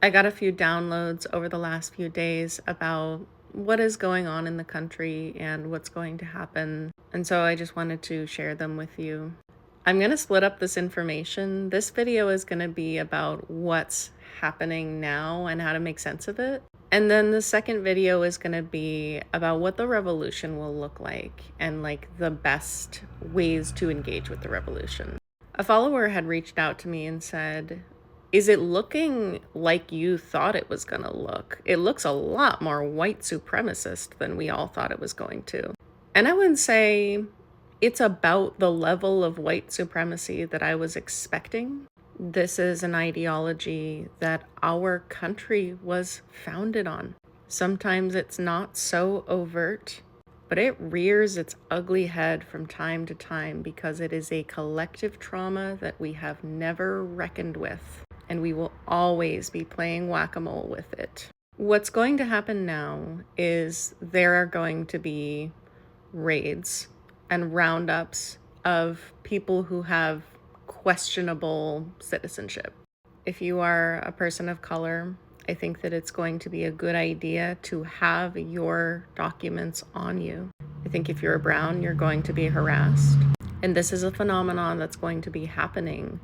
I got a few downloads over the last few days about what is going on in the country and what's going to happen. And so I just wanted to share them with you. I'm going to split up this information. This video is going to be about what's happening now and how to make sense of it. And then the second video is going to be about what the revolution will look like and like the best ways to engage with the revolution. A follower had reached out to me and said, "Is it looking like you thought it was going to look? It looks a lot more white supremacist than we all thought it was going to." And I would say it's about the level of white supremacy that I was expecting. This is an ideology that our country was founded on. Sometimes it's not so overt, but it rears its ugly head from time to time because it is a collective trauma that we have never reckoned with, and we will always be playing whack-a-mole with it. What's going to happen now is there are going to be raids and roundups of people who have questionable citizenship. If you are a person of color, I think that it's going to be a good idea to have your documents on you. I think if you're brown, you're going to be harassed. And this is a phenomenon that's going to be happening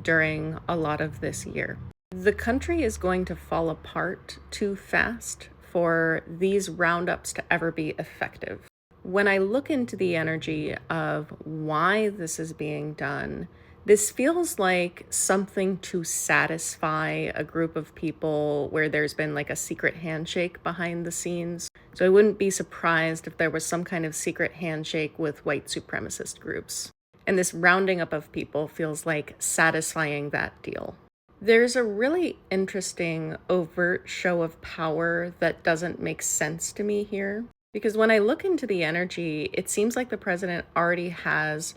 during a lot of this year. The country is going to fall apart too fast for these roundups to ever be effective. When I look into the energy of why this is being done, this feels like something to satisfy a group of people where there's been like a secret handshake behind the scenes. So I wouldn't be surprised if there was some kind of secret handshake with white supremacist groups. And this rounding up of people feels like satisfying that deal. There's a really interesting overt show of power that doesn't make sense to me here. Because when I look into the energy, it seems like the president already has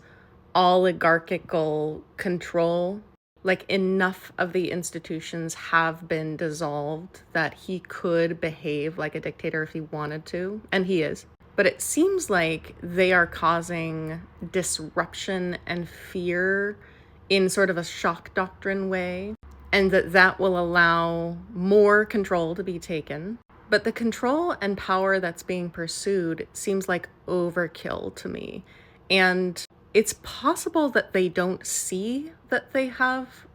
oligarchical control. Like enough of the institutions have been dissolved that he could behave like a dictator if he wanted to, and he is. But it seems like they are causing disruption and fear in sort of a shock doctrine way, and that will allow more control to be taken. But the control and power that's being pursued seems like overkill to me. And it's possible that they don't see that they have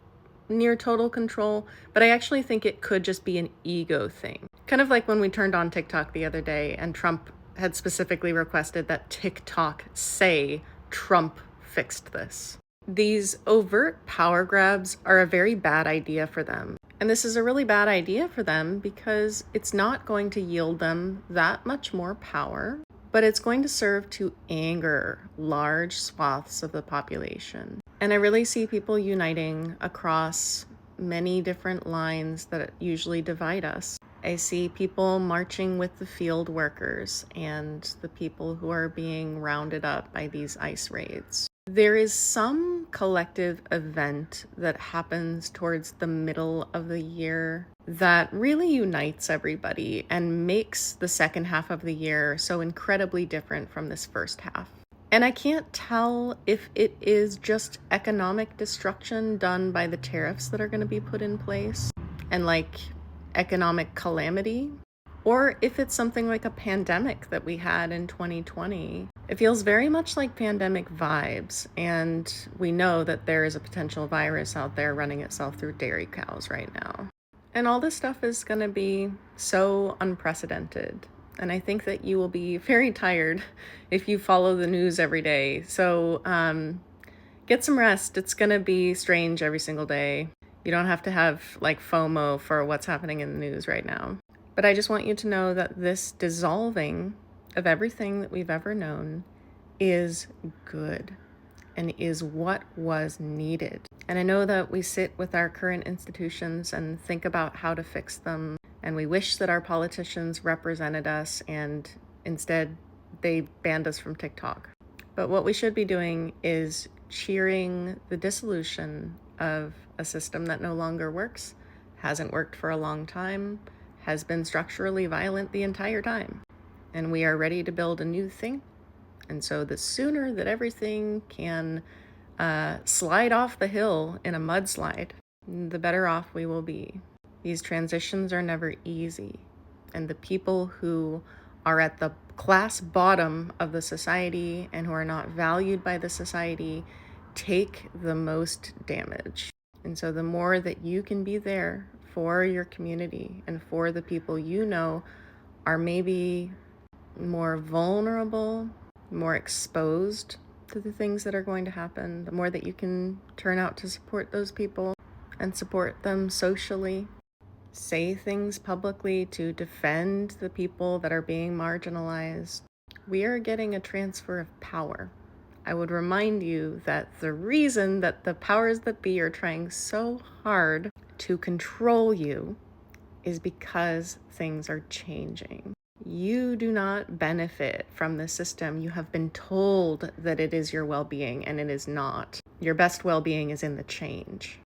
near total control, but I actually think it could just be an ego thing. Kind of like when we turned on TikTok the other day and Trump had specifically requested that TikTok say Trump fixed this. These overt power grabs are a very bad idea for them. And this is a really bad idea for them because it's not going to yield them that much more power, but it's going to serve to anger large swaths of the population. And I really see people uniting across many different lines that usually divide us. I see people marching with the field workers and the people who are being rounded up by these ICE raids. There is some collective event that happens towards the middle of the year that really unites everybody and makes the second half of the year so incredibly different from this first half. And I can't tell if it is just economic destruction done by the tariffs that are going to be put in place and like economic calamity, or if it's something like a pandemic that we had in 2020. It feels very much like pandemic vibes, and we know that there is a potential virus out there running itself through dairy cows right now. And all this stuff is going to be so unprecedented. And I think that you will be very tired if you follow the news every day. So get some rest. It's going to be strange every single day. You don't have to have like FOMO for what's happening in the news right now. But I just want you to know that this dissolving of everything that we've ever known is good and is what was needed. And I know that we sit with our current institutions and think about how to fix them, and we wish that our politicians represented us, and instead they banned us from TikTok. But what we should be doing is cheering the dissolution of a system that no longer works, hasn't worked for a long time, has been structurally violent the entire time. And we are ready to build a new thing. And so the sooner that everything can slide off the hill in a mudslide, the better off we will be. These transitions are never easy. And the people who are at the class bottom of the society and who are not valued by the society take the most damage. And so the more that you can be there for your community and for the people you know are maybe more vulnerable, more exposed to the things that are going to happen, the more that you can turn out to support those people and support them socially, say things publicly to defend the people that are being marginalized. We are getting a transfer of power. I would remind you that the reason that the powers that be are trying so hard to control you is because things are changing. You do not benefit from the system. You have been told that it is your well-being, and it is not. Your best well-being is in the change.